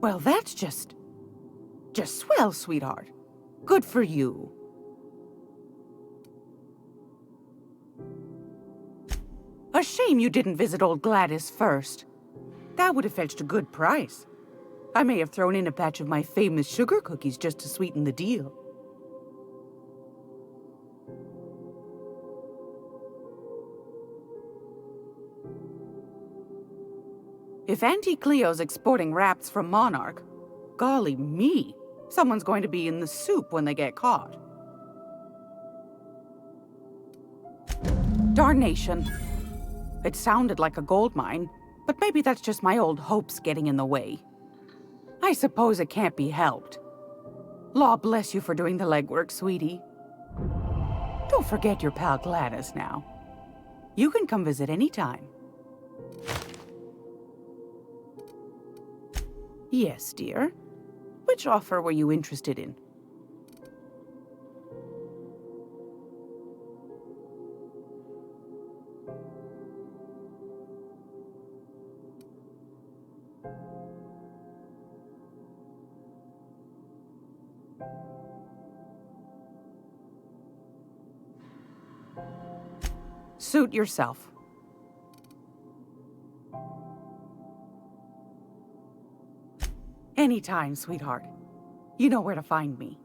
Well, that's just swell, sweetheart. Good for you. A shame you didn't visit old Gladys first. That would have fetched a good price. I may have thrown in a batch of my famous sugar cookies just to sweeten the deal. If Auntie Cleo's exporting wraps from Monarch, golly me, someone's going to be in the soup when they get caught. Darnation. It sounded like a gold mine, but maybe that's just my old hopes getting in the way. I suppose it can't be helped. Law bless you for doing the legwork, sweetie. Don't forget your pal Gladys now. You can come visit anytime. Yes, dear. Which offer were you interested in? Suit yourself. Anytime, sweetheart. You know where to find me.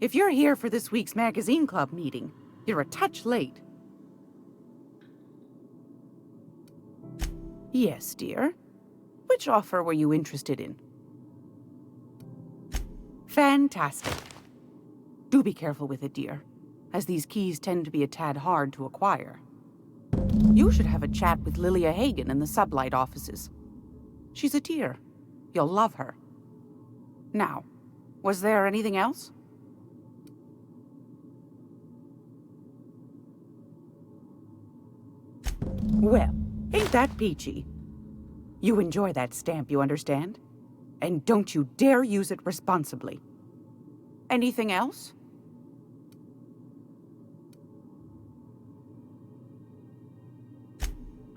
If you're here for this week's magazine club meeting, you're a touch late. Yes, dear. Which offer were you interested in? Fantastic. Do be careful with it, dear, as these keys tend to be a tad hard to acquire. You should have a chat with Lilia Hagen in the Sublight offices. She's a dear. You'll love her. Now, was there anything else? Well, ain't that peachy? You enjoy that stamp, you understand? And don't you dare use it responsibly. Anything else?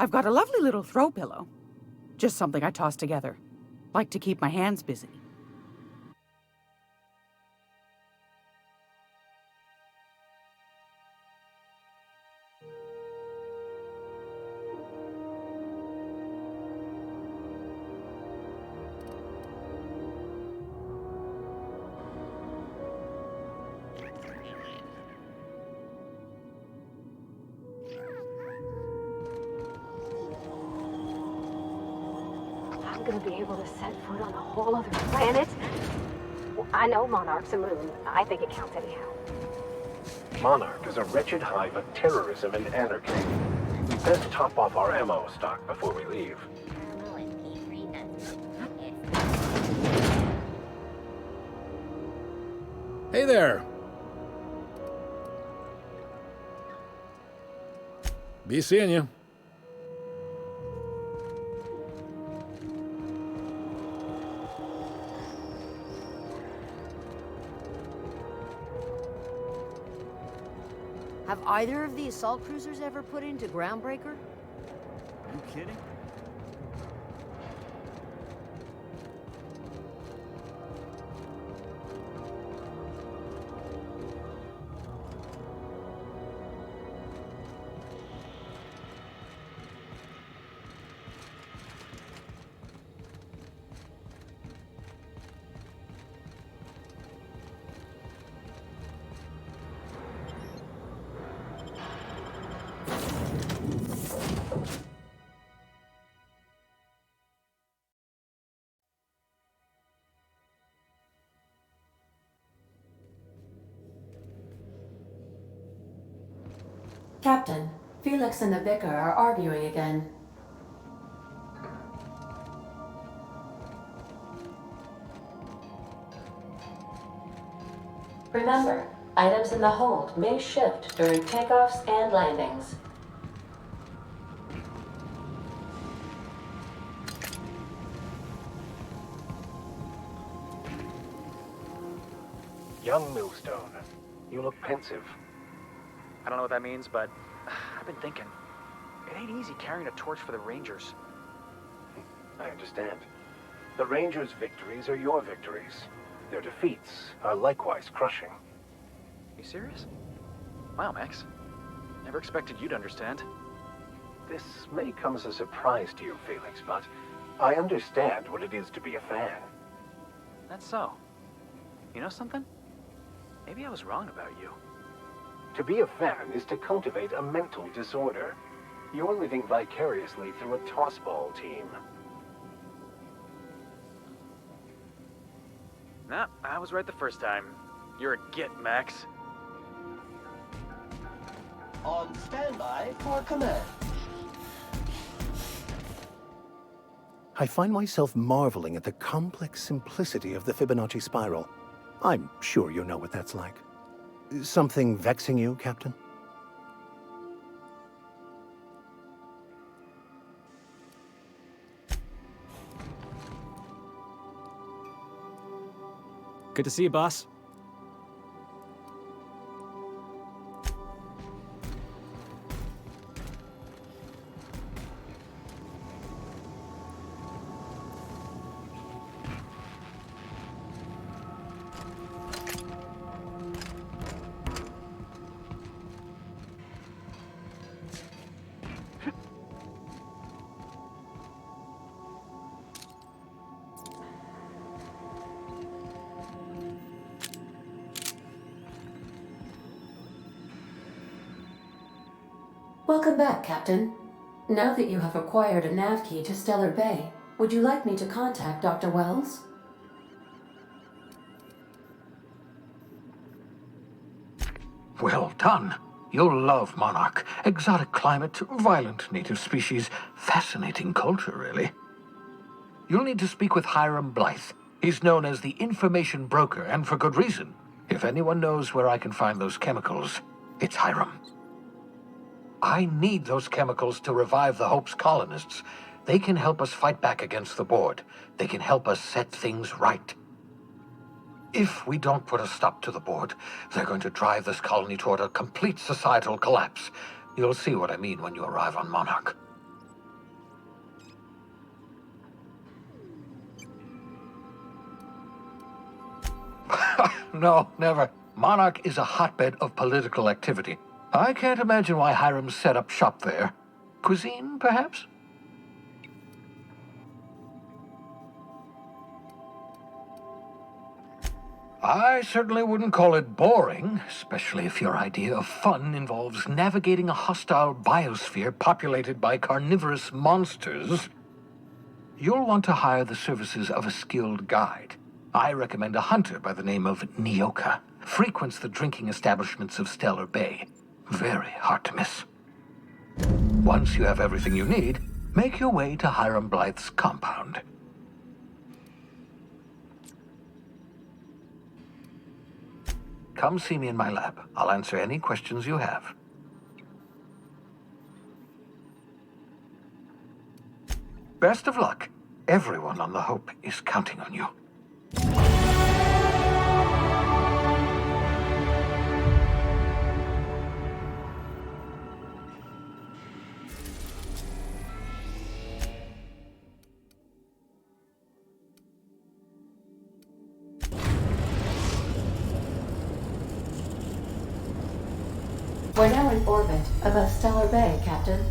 I've got a lovely little throw pillow. Just something I toss together. Like to keep my hands busy. Gonna be able to set foot on a whole other planet? Well, I know Monarch's a moon. I think it counts anyhow. Monarch is a wretched hive of terrorism and anarchy. We best top off our ammo stock before we leave. Hey there! Be seeing you. Have either of the assault cruisers ever put into Groundbreaker? Are you kidding? Captain, Felix and the Vicar are arguing again. Remember, items in the hold may shift during takeoffs and landings. Young Millstone, you look pensive. I don't know what that means, but I've been thinking. It ain't easy carrying a torch for the Rangers. I understand. The Rangers' victories are your victories. Their defeats are likewise crushing. You serious? Wow, Max. Never expected you to understand. This may come as a surprise to you, Felix, but I understand what it is to be a fan. That's so. You know something? Maybe I was wrong about you. To be a fan is to cultivate a mental disorder. You're living vicariously through a tossball team. Nah, I was right the first time. You're a git, Max. On standby for command. I find myself marveling at the complex simplicity of the Fibonacci spiral. I'm sure you know what that's like. Something vexing you, Captain? Good to see you, boss. Welcome back, Captain. Now that you have acquired a nav key to Stellar Bay, would you like me to contact Dr. Wells? Well done. You'll love Monarch. Exotic climate, violent native species, fascinating culture, really. You'll need to speak with Hiram Blythe. He's known as the information broker, and for good reason. If anyone knows where I can find those chemicals, it's Hiram. I need those chemicals to revive the Hope's colonists. They can help us fight back against the Board. They can help us set things right. If we don't put a stop to the Board, they're going to drive this colony toward a complete societal collapse. You'll see what I mean when you arrive on Monarch. No, never. Monarch is a hotbed of political activity. I can't imagine why Hiram set up shop there. Cuisine, perhaps? I certainly wouldn't call it boring, especially if your idea of fun involves navigating a hostile biosphere populated by carnivorous monsters. You'll want to hire the services of a skilled guide. I recommend a hunter by the name of Nyoka. Frequents the drinking establishments of Stellar Bay. Very hard to miss. Once you have everything you need, make your way to Hiram Blythe's compound. Come see me in my lab. I'll answer any questions you have. Best of luck. Everyone on the Hope is counting on you. We're now in orbit above Stellar Bay, Captain.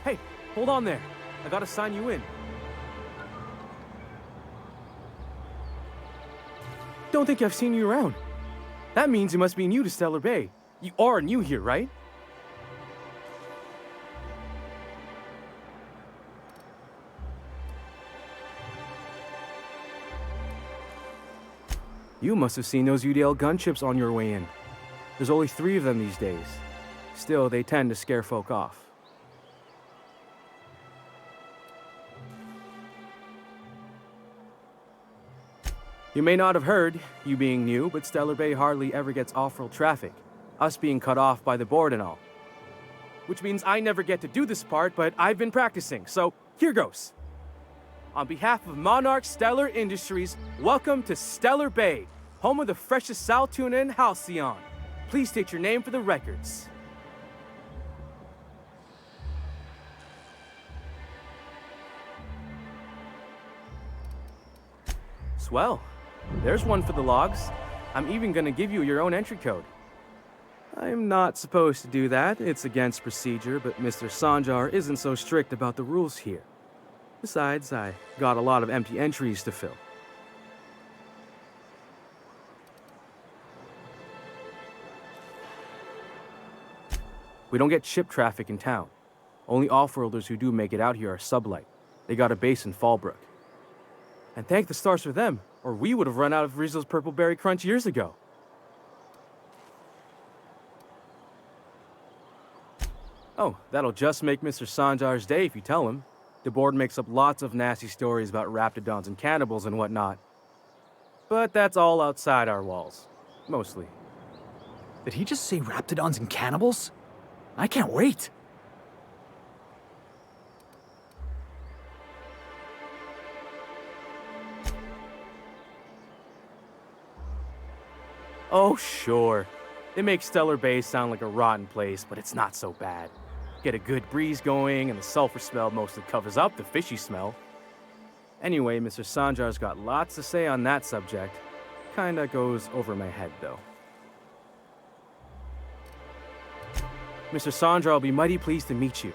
Hey, hold on there. I gotta sign you in. Don't think I've seen you around. That means you must be new to Stellar Bay. You are new here, right? You must have seen those UDL gunships on your way in. There's only 3 of them these days. Still, they tend to scare folk off. You may not have heard, you being new, but Stellar Bay hardly ever gets off-road traffic, us being cut off by the board and all. Which means I never get to do this part, but I've been practicing, so here goes. On behalf of Monarch Stellar Industries, welcome to Stellar Bay, home of the freshest sal tuna and halcyon. Please state your name for the records. Swell. There's one for the logs. I'm even gonna give you your own entry code. I'm not supposed to do that. It's against procedure, but Mr. Sanjar isn't so strict about the rules here. Besides, I got a lot of empty entries to fill. We don't get ship traffic in town. Only off-worlders who do make it out here are Sublight. They got a base in Fallbrook. And thank the stars for them, or we would have run out of Rizzo's Purple Berry Crunch years ago. Oh, that'll just make Mr. Sanjar's day if you tell him. The board makes up lots of nasty stories about raptidons and cannibals and whatnot. But that's all outside our walls. Mostly. Did he just say raptidons and cannibals? I can't wait. Oh, sure. It makes Stellar Bay sound like a rotten place, but it's not so bad. Get a good breeze going, and the sulfur smell mostly covers up the fishy smell. Anyway, Mr. Sanjar's got lots to say on that subject. Kinda goes over my head, though. Mr. Sanjar will be mighty pleased to meet you.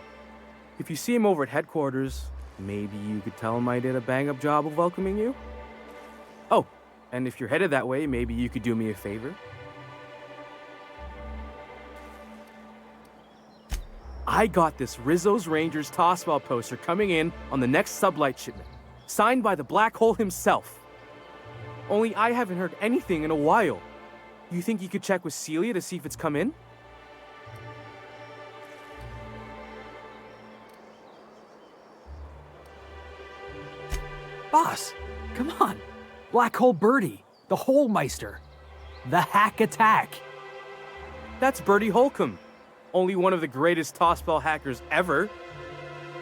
If you see him over at headquarters, maybe you could tell him I did a bang-up job of welcoming you? Oh, and if you're headed that way, maybe you could do me a favor? I got this Rizzo's Rangers Tossball poster coming in on the next Sublight shipment, signed by the Black Hole himself. Only I haven't heard anything in a while. You think you could check with Celia to see if it's come in? Boss, come on. Black Hole Birdie, the Holemeister, the Hack Attack. That's Bertie Holcomb, only one of the greatest tossball hackers ever.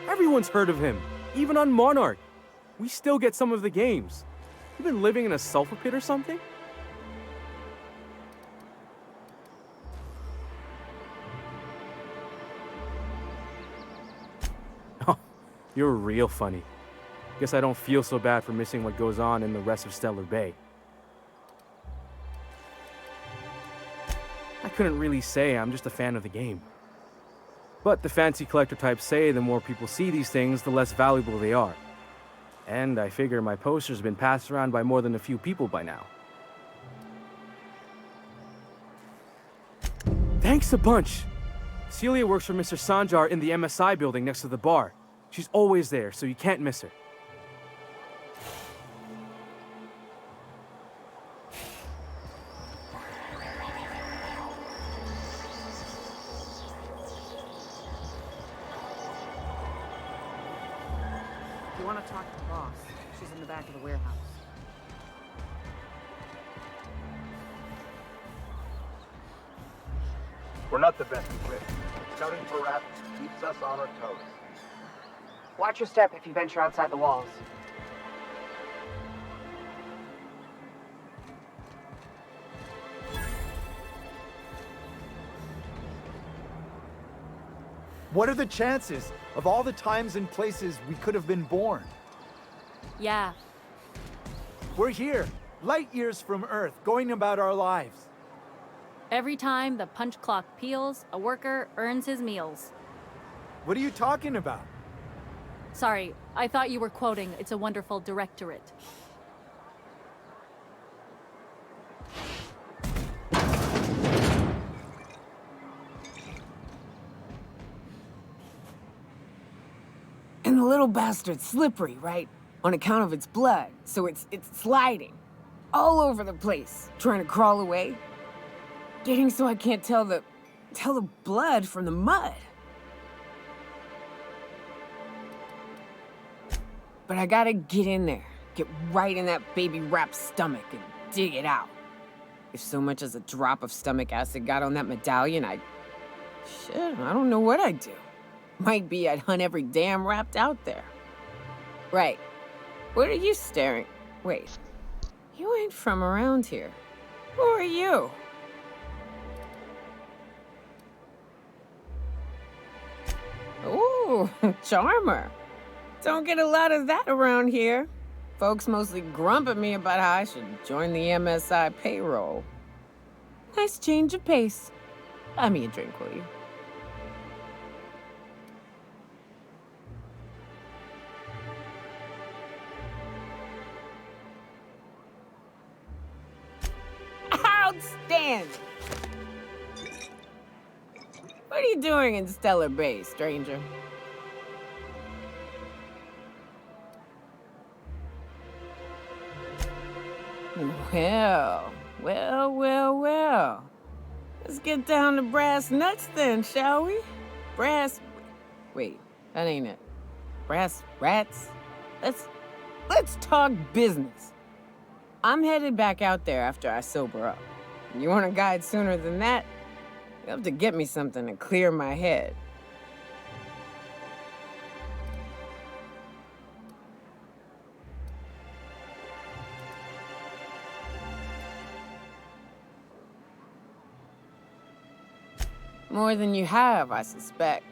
Everyone's heard of him, even on Monarch. We still get some of the games. You been living in a sulfur pit or something? Oh, you're real funny. Guess I don't feel so bad for missing what goes on in the rest of Stellar Bay. I couldn't really say I'm just a fan of the game. But the fancy collector types say the more people see these things, the less valuable they are. And I figure my poster's been passed around by more than a few people by now. Thanks a bunch! Celia works for Mr. Sanjar in the MSI building next to the bar. She's always there, so you can't miss her. You want to talk to the boss? She's in the back of the warehouse. We're not the best equipped. Scouting for rats keeps us on our toes. Watch your step if you venture outside the walls. What are the chances of all the times and places we could have been born? Yeah. We're here, light years from Earth, going about our lives. Every time the punch clock peals, a worker earns his meals. What are you talking about? Sorry, I thought you were quoting It's a Wonderful Directorate. And the little bastard's slippery, right? On account of its blood, so it's sliding. All over the place, trying to crawl away. Getting so I can't tell the blood from the mud. But I gotta get in there, get right in that baby rap's stomach and dig it out. If so much as a drop of stomach acid got on that medallion, I don't know what I'd do. Might be I'd hunt every damn Rapt out there. Right. What are you staring? Wait. You ain't from around here. Who are you? Ooh, charmer. Don't get a lot of that around here. Folks mostly grump at me about how I should join the MSI payroll. Nice change of pace. Buy me a drink, will you? Outstanding! What are you doing in Stellar Bay, stranger? Well. Let's get down to brass nuts then, shall we? Wait, that ain't it. Brass rats? Let's talk business. I'm headed back out there after I sober up. You want a guide sooner than that? You'll have to get me something to clear my head. More than you have, I suspect.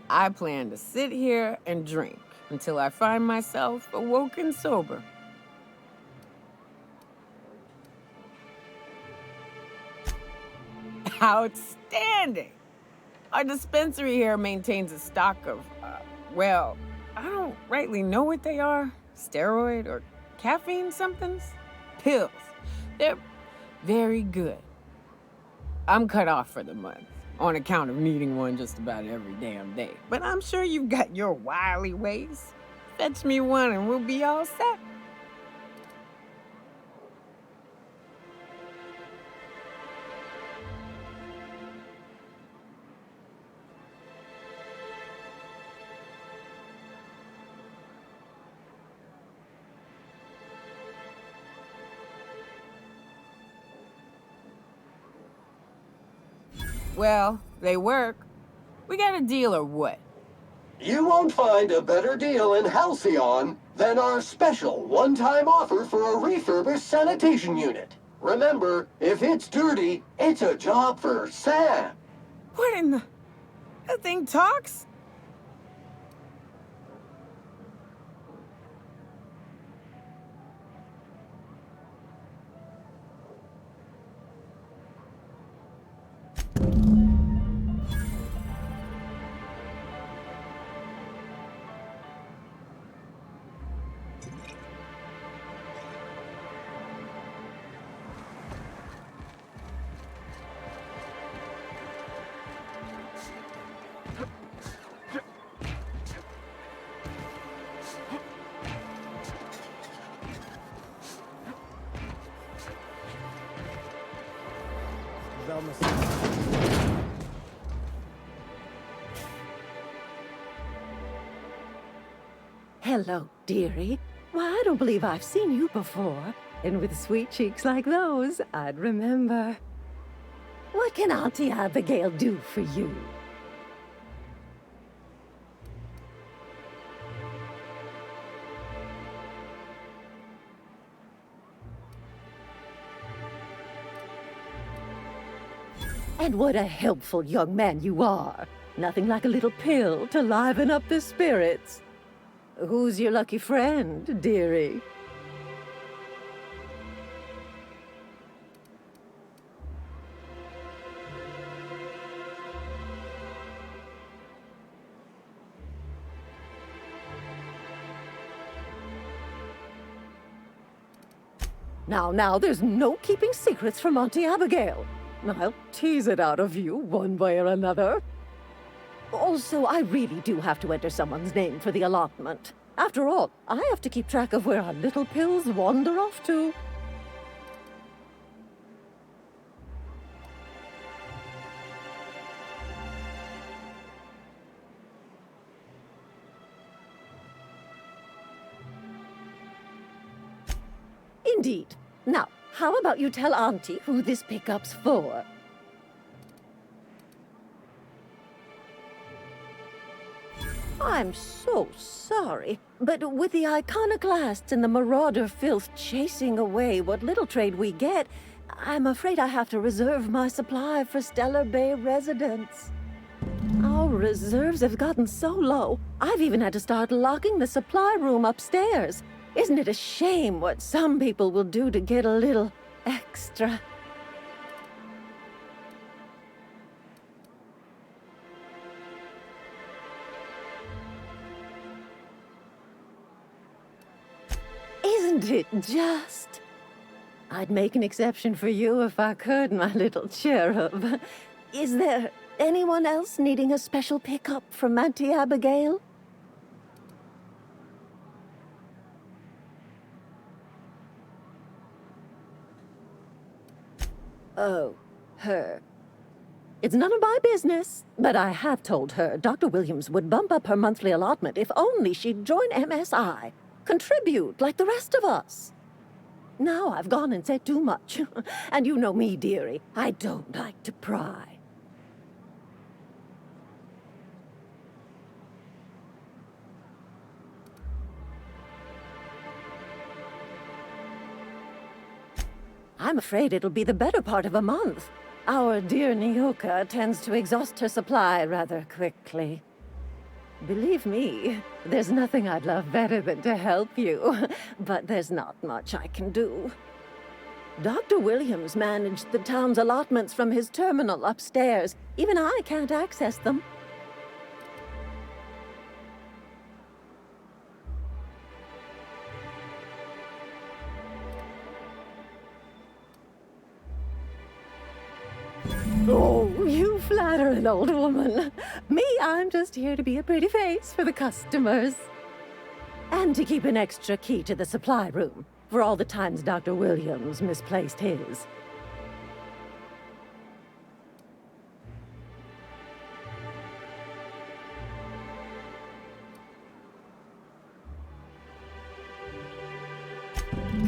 I plan to sit here and drink until I find myself awoken sober. Outstanding! Our dispensary here maintains a stock of, well, I don't rightly know what they are. Steroid or caffeine somethings? Pills. They're very good. I'm cut off for the month, on account of needing one just about every damn day. But I'm sure you've got your wily ways. Fetch me one and we'll be all set. Well, they work. We got a deal or what? You won't find a better deal in Halcyon than our special one-time offer for a refurbished sanitation unit. Remember, if it's dirty, it's a job for Sam. What in the... That thing talks? Hello, dearie. Why, I don't believe I've seen you before. And with sweet cheeks like those, I'd remember. What can Auntie Abigail do for you? And what a helpful young man you are. Nothing like a little pill to liven up the spirits. Who's your lucky friend, dearie? Now, there's no keeping secrets from Auntie Abigail. I'll tease it out of you one way or another. Also, I really do have to enter someone's name for the allotment. After all, I have to keep track of where our little pills wander off to. Indeed. Now, how about you tell Auntie who this pickup's for? I'm so sorry, but with the iconoclasts and the marauder filth chasing away what little trade we get, I'm afraid I have to reserve my supply for Stellar Bay residents. Our reserves have gotten so low, I've even had to start locking the supply room upstairs. Isn't it a shame what some people will do to get a little extra? Isn't it just? I'd make an exception for you if I could, my little cherub. Is there anyone else needing a special pickup from Auntie Abigail? Oh, her. It's none of my business, but I have told her Dr. Williams would bump up her monthly allotment if only she'd join MSI. Contribute like the rest of us. Now I've gone and said too much. And you know me, dearie. I don't like to pry. I'm afraid it'll be the better part of a month. Our dear Nyoka tends to exhaust her supply rather quickly. Believe me, there's nothing I'd love better than to help you, but there's not much I can do. Dr. Williams managed the town's allotments from his terminal upstairs. Even I can't access them. Oh, you flatter an old woman. Me, I'm just here to be a pretty face for the customers. And to keep an extra key to the supply room, for all the times Dr. Williams misplaced his.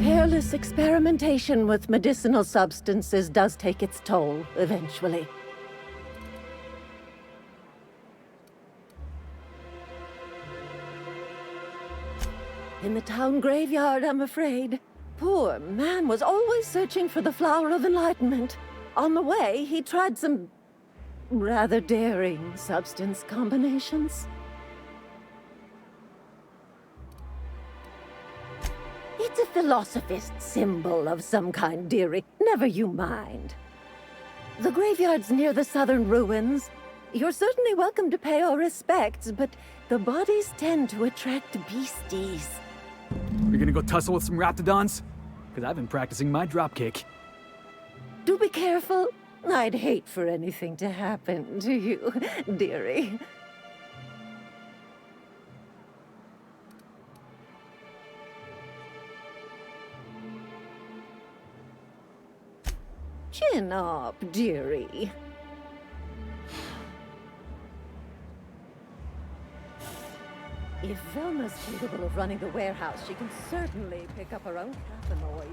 Careless experimentation with medicinal substances does take its toll, eventually. In the town graveyard, I'm afraid. Poor man was always searching for the Flower of Enlightenment. On the way, he tried some rather daring substance combinations. It's a philosophist symbol of some kind, dearie. Never you mind. The graveyard's near the southern ruins. You're certainly welcome to pay our respects, but the bodies tend to attract beasties. You're gonna go tussle with some raptidons? Because I've been practicing my dropkick. Do be careful. I'd hate for anything to happen to you, dearie. Chin up, dearie. If Velma's capable of running the warehouse, she can certainly pick up her own cathenoid.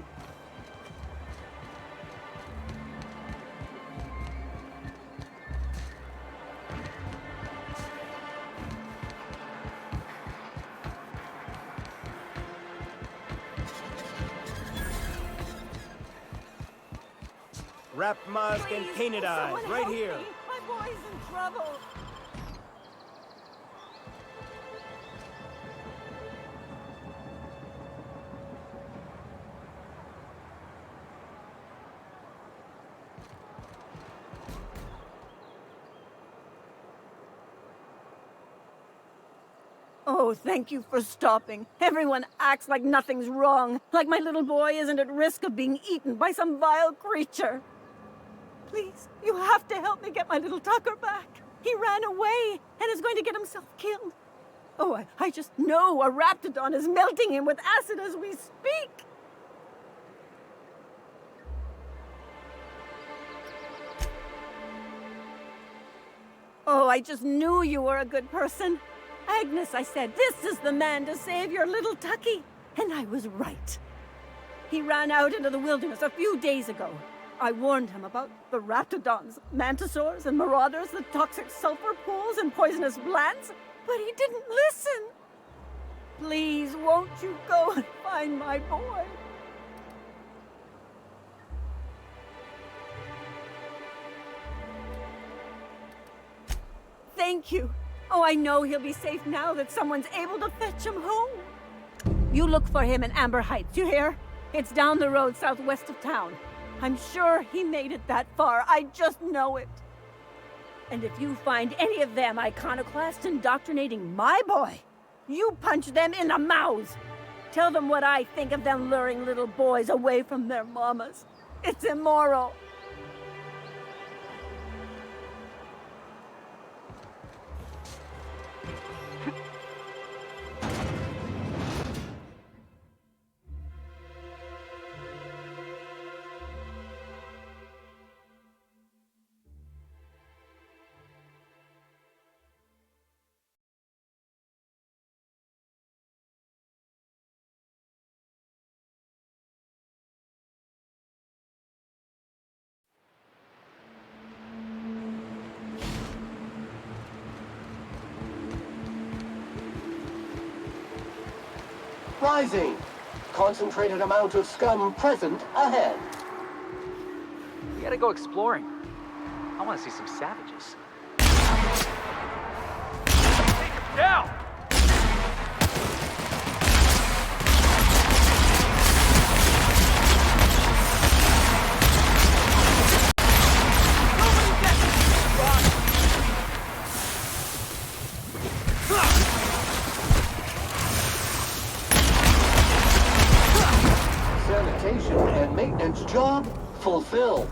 Wrap mask and painted eyes, right here. My boy's in trouble. Oh, thank you for stopping. Everyone acts like nothing's wrong, like my little boy isn't at risk of being eaten by some vile creature. Please, you have to help me get my little Tucker back. He ran away and is going to get himself killed. Oh, I just know a Raptidon is melting him with acid as we speak. Oh, I just knew you were a good person. Agnes, I said, this is the man to save your little Tucky. And I was right. He ran out into the wilderness a few days ago. I warned him about the Raptidons, Mantisaurs, and Marauders, the toxic sulfur pools and poisonous glands, but he didn't listen. Please, won't you go and find my boy? Thank you. Oh, I know he'll be safe now that someone's able to fetch him home. You look for him in Amber Heights, you hear? It's down the road southwest of town. I'm sure he made it that far. I just know it. And if you find any of them iconoclasts indoctrinating my boy, you punch them in the mouths. Tell them what I think of them luring little boys away from their mamas. It's immoral. Rising. Concentrated amount of scum present ahead. We gotta go exploring. I want to see some savages. Take him down! Sanitation and maintenance job fulfilled.